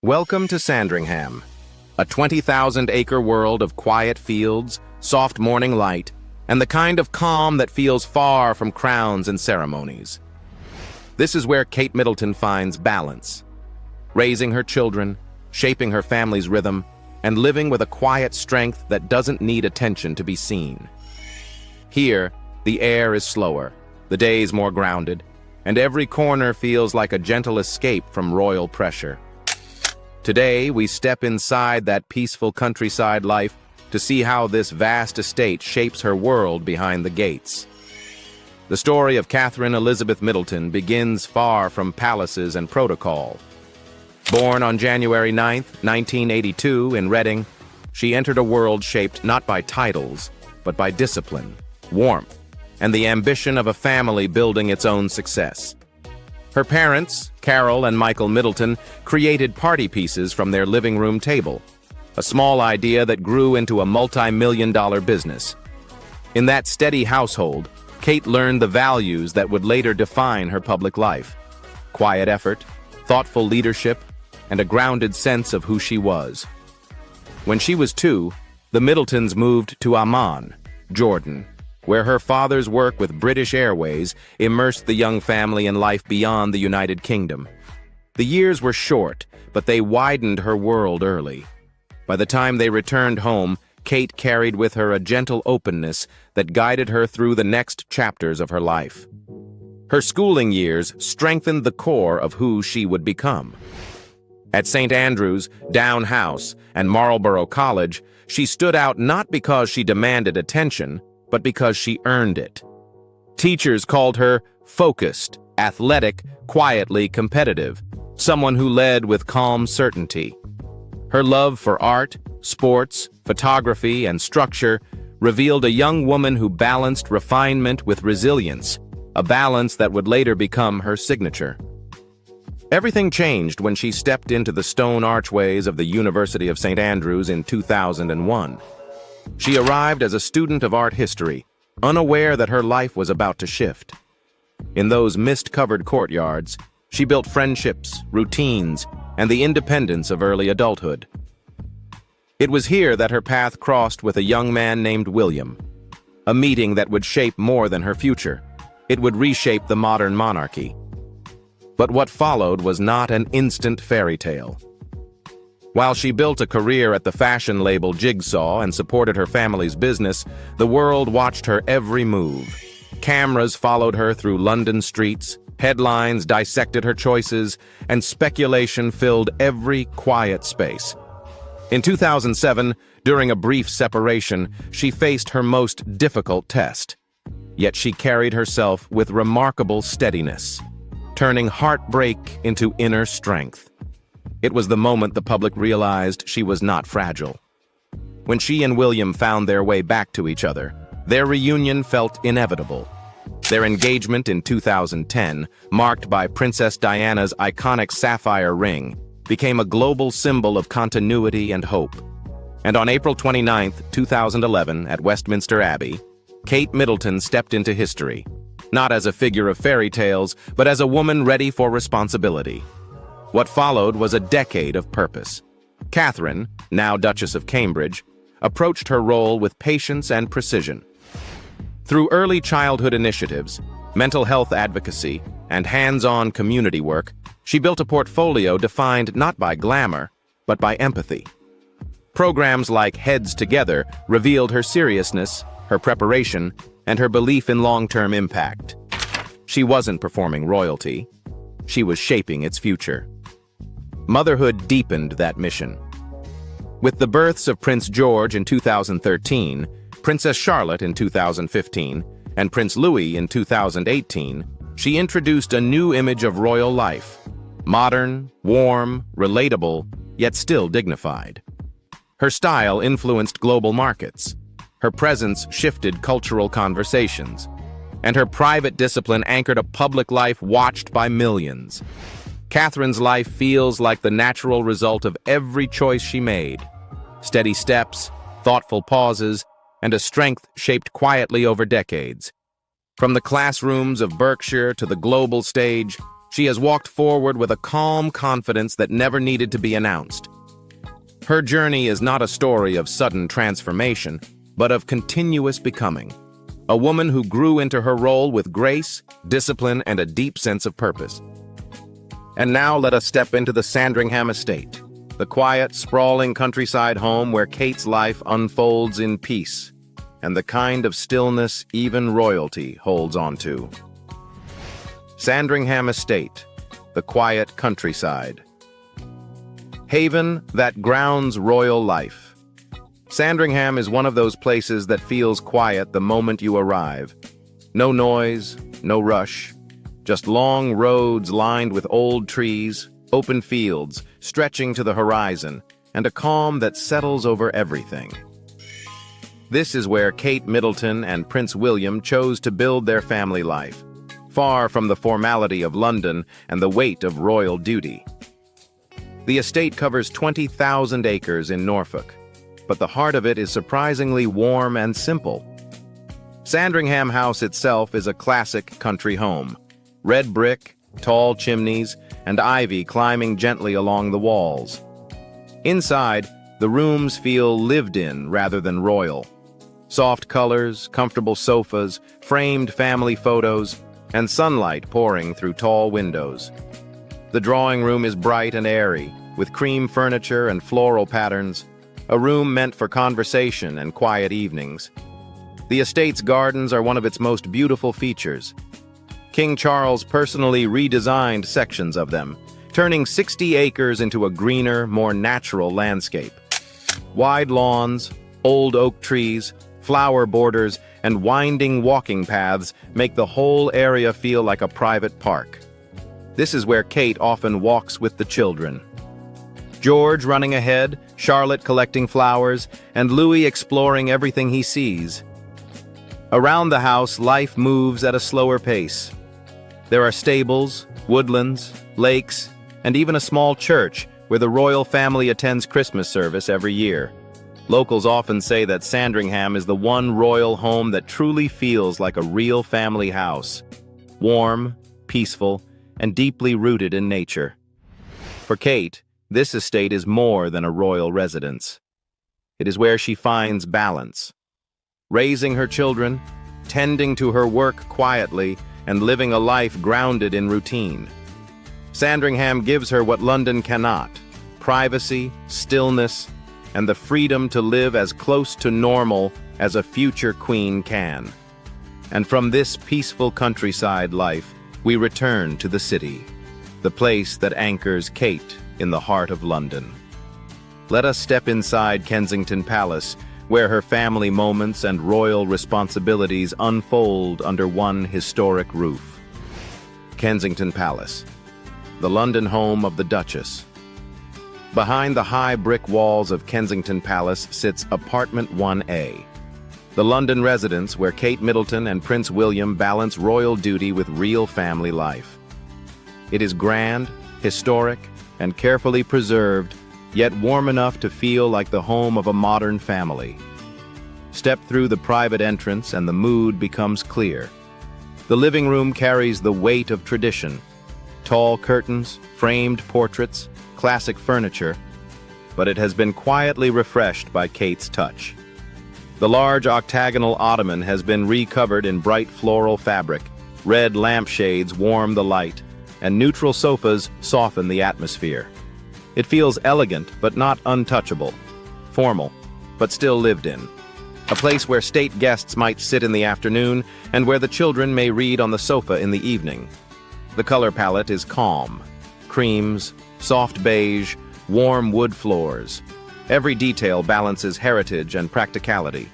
Welcome to Sandringham, a 20,000-acre world of quiet fields, soft morning light, and the kind of calm that feels far from crowns and ceremonies. This is where Kate Middleton finds balance, raising her children, shaping her family's rhythm, and living with a quiet strength that doesn't need attention to be seen. Here, the air is slower, the days more grounded, and every corner feels like a gentle escape from royal pressure. Today, we step inside that peaceful countryside life to see how this vast estate shapes her world behind the gates. The story of Catherine Elizabeth Middleton begins far from palaces and protocol. Born on January 9, 1982, in Reading, she entered a world shaped not by titles, but by discipline, warmth, and the ambition of a family building its own success. Her parents, Carol and Michael Middleton, created party pieces from their living room table, a small idea that grew into a multi-million-dollar business. In that steady household, Kate learned the values that would later define her public life: quiet effort, thoughtful leadership, and a grounded sense of who she was. When she was 2, the Middletons moved to Amman, Jordan, where her father's work with British Airways immersed the young family in life beyond the United Kingdom. The years were short, but they widened her world early. By the time they returned home, Kate carried with her a gentle openness that guided her through the next chapters of her life. Her schooling years strengthened the core of who she would become. At St. Andrews, Down House, and Marlborough College, she stood out not because she demanded attention, but because she earned it. Teachers called her focused, athletic, quietly competitive, someone who led with calm certainty. Her love for art, sports, photography, and structure revealed a young woman who balanced refinement with resilience, a balance that would later become her signature. Everything changed when she stepped into the stone archways of the University of St. Andrews in 2001. She arrived as a student of art history, unaware that her life was about to shift. In those mist-covered courtyards, she built friendships, routines, and the independence of early adulthood. It was here that her path crossed with a young man named William, a meeting that would shape more than her future. It would reshape the modern monarchy. But what followed was not an instant fairy tale. While she built a career at the fashion label Jigsaw and supported her family's business, the world watched her every move. Cameras followed her through London streets, headlines dissected her choices, and speculation filled every quiet space. In 2007, during a brief separation, she faced her most difficult test. Yet she carried herself with remarkable steadiness, turning heartbreak into inner strength. It was the moment the public realized she was not fragile. When she and William found their way back to each other, their reunion felt inevitable. Their engagement in 2010, marked by Princess Diana's iconic sapphire ring, became a global symbol of continuity and hope. And on April 29, 2011, at Westminster Abbey, Kate Middleton stepped into history, not as a figure of fairy tales, but as a woman ready for responsibility. What followed was a decade of purpose. Catherine, now Duchess of Cambridge, approached her role with patience and precision. Through early childhood initiatives, mental health advocacy, and hands-on community work, she built a portfolio defined not by glamour, but by empathy. Programs like Heads Together revealed her seriousness, her preparation, and her belief in long-term impact. She wasn't performing royalty. She was shaping its future. Motherhood deepened that mission. With the births of Prince George in 2013, Princess Charlotte in 2015, and Prince Louis in 2018, she introduced a new image of royal life: modern, warm, relatable, yet still dignified. Her style influenced global markets. Her presence shifted cultural conversations, and her private discipline anchored a public life watched by millions. Catherine's life feels like the natural result of every choice she made: steady steps, thoughtful pauses, and a strength shaped quietly over decades. From the classrooms of Berkshire to the global stage, She has walked forward with a calm confidence that never needed to be announced. Her journey is not a story of sudden transformation, but of continuous becoming. A woman who grew into her role with grace, discipline, and a deep sense of purpose. And now let us step into the Sandringham estate, the quiet, sprawling countryside home where Kate's life unfolds in peace, and the kind of stillness even royalty holds on to. Sandringham Estate, the quiet countryside. Haven that grounds royal life. Sandringham is one of those places that feels quiet the moment you arrive. No noise, no rush, just long roads lined with old trees, open fields stretching to the horizon, and a calm that settles over everything. This is where Kate Middleton and Prince William chose to build their family life, far from the formality of London and the weight of royal duty. The estate covers 20,000 acres in Norfolk, but the heart of it is surprisingly warm and simple. Sandringham House itself is a classic country home. Red brick, tall chimneys, and ivy climbing gently along the walls. Inside, the rooms feel lived in rather than royal. Soft colors, comfortable sofas, framed family photos, and sunlight pouring through tall windows. The drawing room is bright and airy, with cream furniture and floral patterns, a room meant for conversation and quiet evenings. The estate's gardens are one of its most beautiful features. King Charles personally redesigned sections of them, turning 60 acres into a greener, more natural landscape. Wide lawns, old oak trees, flower borders, and winding walking paths make the whole area feel like a private park. This is where Kate often walks with the children. George running ahead, Charlotte collecting flowers, and Louis exploring everything he sees. Around the house, life moves at a slower pace. There are stables, woodlands, lakes, and even a small church where the royal family attends Christmas service every year. Locals often say that Sandringham is the one royal home that truly feels like a real family house. Warm, peaceful, and deeply rooted in nature. For Kate, this estate is more than a royal residence. It is where she finds balance. Raising her children, tending to her work quietly, and living a life grounded in routine. Sandringham gives her what London cannot: privacy, stillness, and the freedom to live as close to normal as a future queen can. And from this peaceful countryside life, we return to the city, the place that anchors Kate in the heart of London. Let us step inside Kensington Palace, where her family moments and royal responsibilities unfold under one historic roof. Kensington Palace, the London home of the Duchess. Behind the high brick walls of Kensington Palace sits Apartment 1A, the London residence where Kate Middleton and Prince William balance royal duty with real family life. It is grand, historic, and carefully preserved, yet warm enough to feel like the home of a modern family. Step through the private entrance and the mood becomes clear. The living room carries the weight of tradition. Tall curtains, framed portraits, classic furniture, but it has been quietly refreshed by Kate's touch. The large octagonal ottoman has been recovered in bright floral fabric, red lampshades warm the light, and neutral sofas soften the atmosphere. It feels elegant but not untouchable, formal but still lived in. A place where state guests might sit in the afternoon and where the children may read on the sofa in the evening. The color palette is calm: creams, soft beige, warm wood floors. Every detail balances heritage and practicality.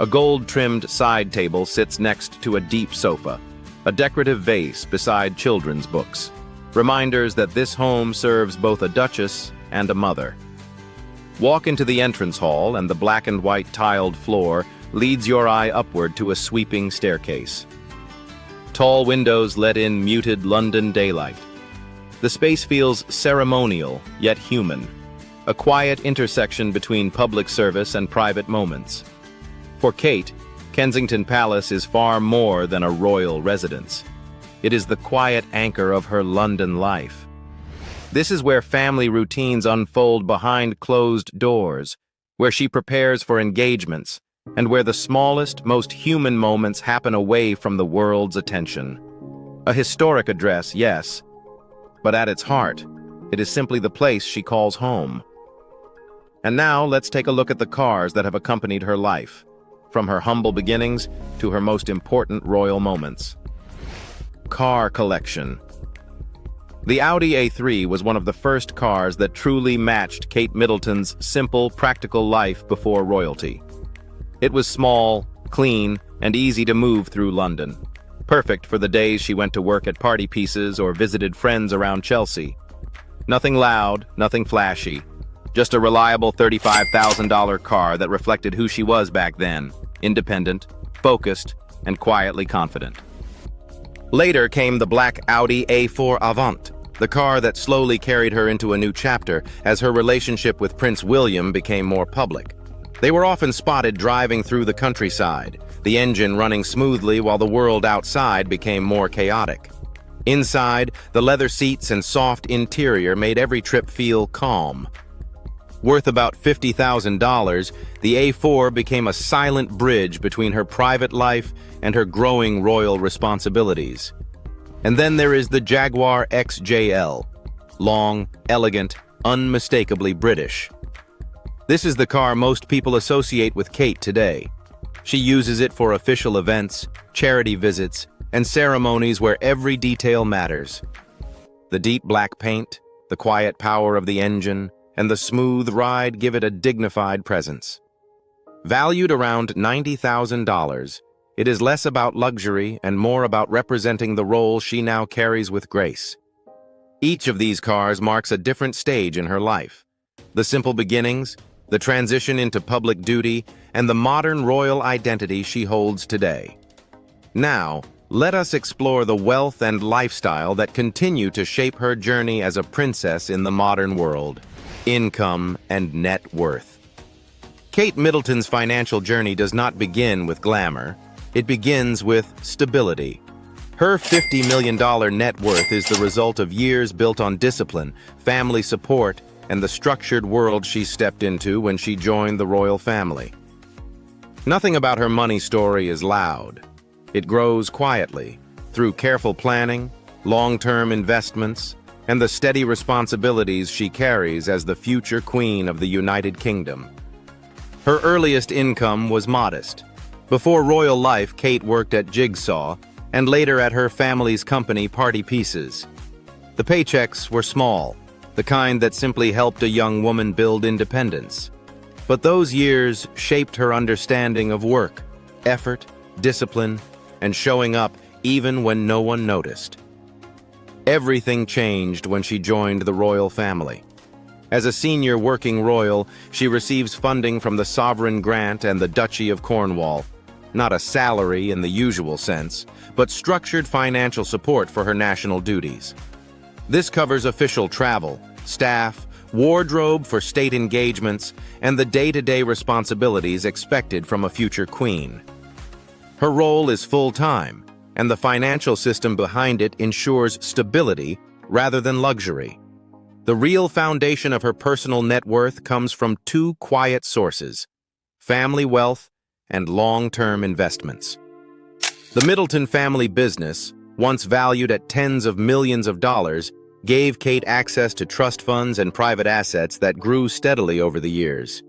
A gold-trimmed side table sits next to a deep sofa, a decorative vase beside children's books. Reminders that this home serves both a duchess and a mother. Walk into the entrance hall and the black and white tiled floor leads your eye upward to a sweeping staircase. Tall windows let in muted London daylight. The space feels ceremonial, yet human, a quiet intersection between public service and private moments. For Kate, Kensington Palace is far more than a royal residence. It is the quiet anchor of her London life. This is where family routines unfold behind closed doors, where she prepares for engagements, and where the smallest, most human moments happen away from the world's attention. A historic address, yes, but at its heart, it is simply the place she calls home. And now, let's take a look at the cars that have accompanied her life, from her humble beginnings to her most important royal moments. Car collection. The Audi A3 was one of the first cars that truly matched Kate Middleton's simple, practical life before royalty. It was small, clean, and easy to move through London. Perfect for the days she went to work at party pieces or visited friends around Chelsea. Nothing loud, nothing flashy. Just a reliable $35,000 car that reflected who she was back then. Independent, focused, and quietly confident. Later came the black Audi A4 Avant, the car that slowly carried her into a new chapter as her relationship with Prince William became more public. They were often spotted driving through the countryside, the engine running smoothly while the world outside became more chaotic. Inside, the leather seats and soft interior made every trip feel calm. Worth about $50,000, the A4 became a silent bridge between her private life and her growing royal responsibilities. And then there is the Jaguar XJL, long, elegant, unmistakably British. This is the car most people associate with Kate today. She uses it for official events, charity visits, and ceremonies where every detail matters. The deep black paint, the quiet power of the engine, and the smooth ride give it a dignified presence. Valued around $90,000, it is less about luxury and more about representing the role she now carries with grace. Each of these cars marks a different stage in her life. The simple beginnings, the transition into public duty, and the modern royal identity she holds today. Now, let us explore the wealth and lifestyle that continue to shape her journey as a princess in the modern world. Income and net worth. Kate Middleton's financial journey does not begin with glamour. It begins with stability. Her $50 million net worth is the result of years built on discipline, family support, and the structured world she stepped into when she joined the royal family. Nothing about her money story is loud. It grows quietly, through careful planning, long-term investments, and the steady responsibilities she carries as the future queen of the United Kingdom. Her earliest income was modest. Before royal life, Kate worked at Jigsaw, and later at her family's company Party Pieces. The paychecks were small, the kind that simply helped a young woman build independence. But those years shaped her understanding of work, effort, discipline, and showing up even when no one noticed. Everything changed when she joined the royal family. As a senior working royal, she receives funding from the Sovereign Grant and the Duchy of Cornwall. Not a salary in the usual sense, but structured financial support for her national duties. This covers official travel, staff, wardrobe for state engagements, and the day-to-day responsibilities expected from a future queen. Her role is full-time, and the financial system behind it ensures stability rather than luxury. The real foundation of her personal net worth comes from two quiet sources: family wealth and long-term investments. The Middleton family business, once valued at tens of millions of dollars, gave Kate access to trust funds and private assets that grew steadily over the years.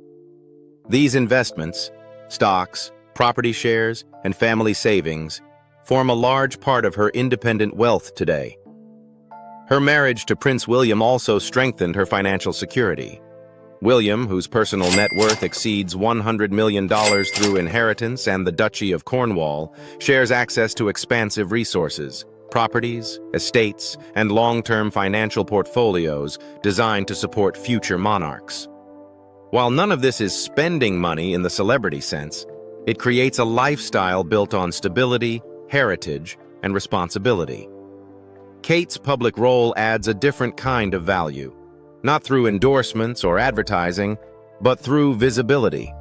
These investments, stocks, property shares, and family savings, form a large part of her independent wealth today. Her marriage to Prince William also strengthened her financial security. William, whose personal net worth exceeds $100 million through inheritance and the Duchy of Cornwall, shares access to expansive resources, properties, estates, and long-term financial portfolios designed to support future monarchs. While none of this is spending money in the celebrity sense, it creates a lifestyle built on stability, heritage, and responsibility. Kate's public role adds a different kind of value, not through endorsements or advertising, but through visibility.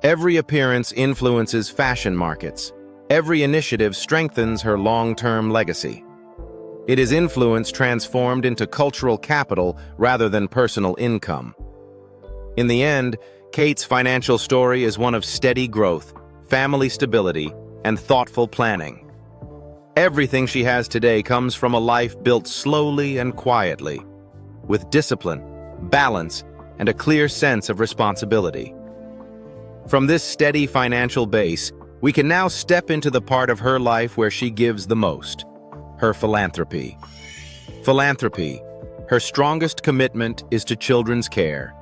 Every appearance influences fashion markets. Every initiative strengthens her long-term legacy. It is influence transformed into cultural capital rather than personal income. In the end, Kate's financial story is one of steady growth, family stability, and thoughtful planning. Everything she has today comes from a life built slowly and quietly, with discipline, balance, and a clear sense of responsibility. From this steady financial base, we can now step into the part of her life where she gives the most: her philanthropy. Philanthropy, her strongest commitment, is to children's care.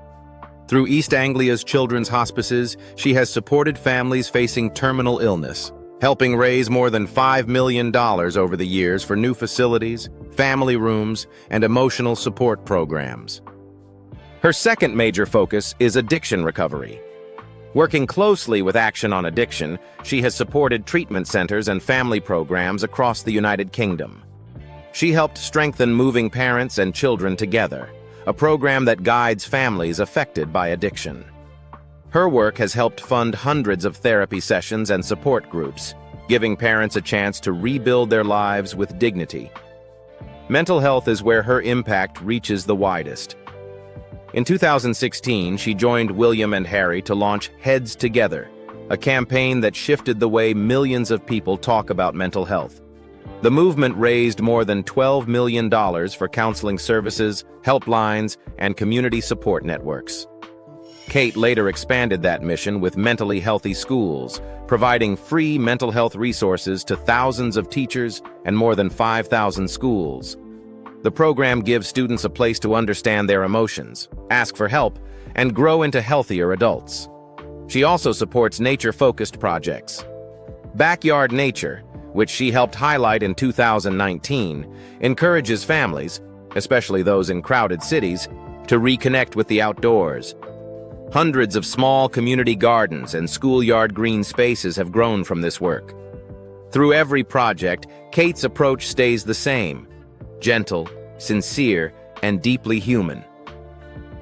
Through East Anglia's children's hospices, she has supported families facing terminal illness, helping raise more than $5 million over the years for new facilities, family rooms, and emotional support programs. Her second major focus is addiction recovery. Working closely with Action on Addiction, she has supported treatment centers and family programs across the United Kingdom. She helped strengthen Moving Parents and Children Together, a program that guides families affected by addiction. Her work has helped fund hundreds of therapy sessions and support groups, giving parents a chance to rebuild their lives with dignity. Mental health is where her impact reaches the widest. In 2016, she joined William and Harry to launch Heads Together, a campaign that shifted the way millions of people talk about mental health. The movement raised more than $12 million for counseling services, helplines, and community support networks. Kate later expanded that mission with Mentally Healthy Schools, providing free mental health resources to thousands of teachers and more than 5,000 schools. The program gives students a place to understand their emotions, ask for help, and grow into healthier adults. She also supports nature-focused projects. Backyard Nature, which she helped highlight in 2019, encourages families, especially those in crowded cities, to reconnect with the outdoors. Hundreds of small community gardens and schoolyard green spaces have grown from this work. Through every project, Kate's approach stays the same: gentle, sincere, and deeply human.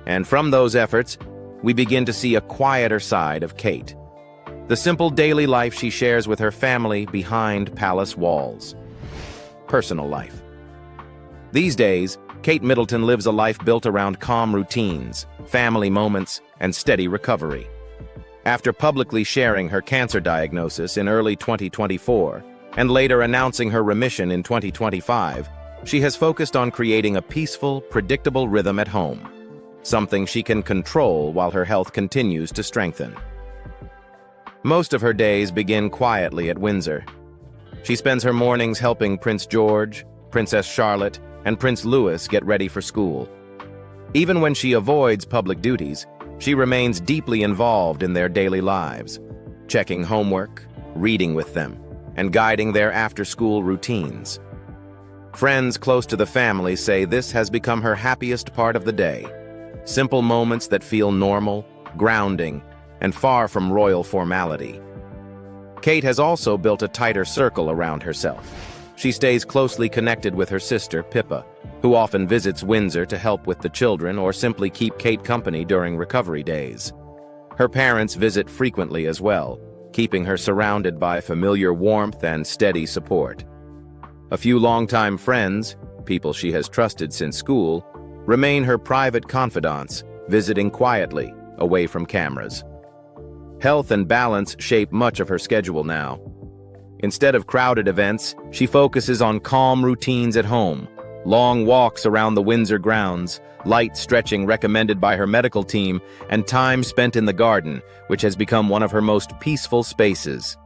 And from those efforts, we begin to see a quieter side of Kate. The simple daily life she shares with her family behind palace walls. Personal life. These days, Kate Middleton lives a life built around calm routines, family moments, and steady recovery. After publicly sharing her cancer diagnosis in early 2024, and later announcing her remission in 2025, she has focused on creating a peaceful, predictable rhythm at home, something she can control while her health continues to strengthen. Most of her days begin quietly at Windsor. She spends her mornings helping Prince George, Princess Charlotte, and Prince Louis get ready for school. Even when she avoids public duties, she remains deeply involved in their daily lives, checking homework, reading with them, and guiding their after-school routines. Friends close to the family say this has become her happiest part of the day. Simple moments that feel normal, grounding, and far from royal formality. Kate has also built a tighter circle around herself. She stays closely connected with her sister, Pippa, who often visits Windsor to help with the children or simply keep Kate company during recovery days. Her parents visit frequently as well, keeping her surrounded by familiar warmth and steady support. A few longtime friends, people she has trusted since school, remain her private confidants, visiting quietly, away from cameras. Health and balance shape much of her schedule now. Instead of crowded events, she focuses on calm routines at home, long walks around the Windsor grounds, light stretching recommended by her medical team, and time spent in the garden, which has become one of her most peaceful spaces.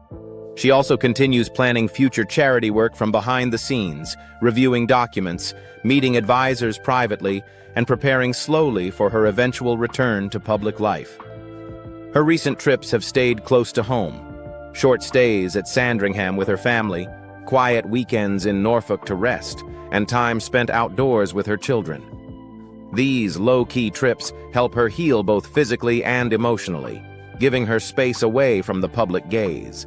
She also continues planning future charity work from behind the scenes, reviewing documents, meeting advisors privately, and preparing slowly for her eventual return to public life. Her recent trips have stayed close to home. Short stays at Sandringham with her family, quiet weekends in Norfolk to rest, and time spent outdoors with her children. These low-key trips help her heal both physically and emotionally, giving her space away from the public gaze.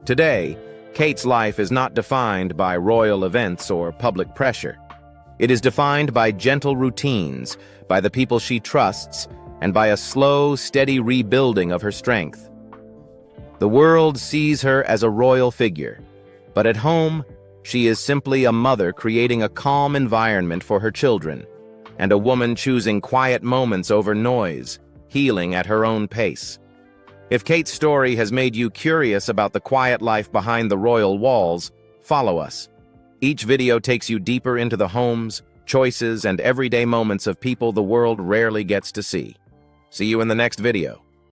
Today, Kate's life is not defined by royal events or public pressure. It is defined by gentle routines, by the people she trusts, and by a slow, steady rebuilding of her strength. The world sees her as a royal figure, but at home, She is simply a mother creating a calm environment for her children, and a woman choosing quiet moments over noise, healing at her own pace. If Kate's story has made you curious about the quiet life behind the royal walls, follow us. Each video takes you deeper into the homes, choices, and everyday moments of people the world rarely gets to see. See you in the next video.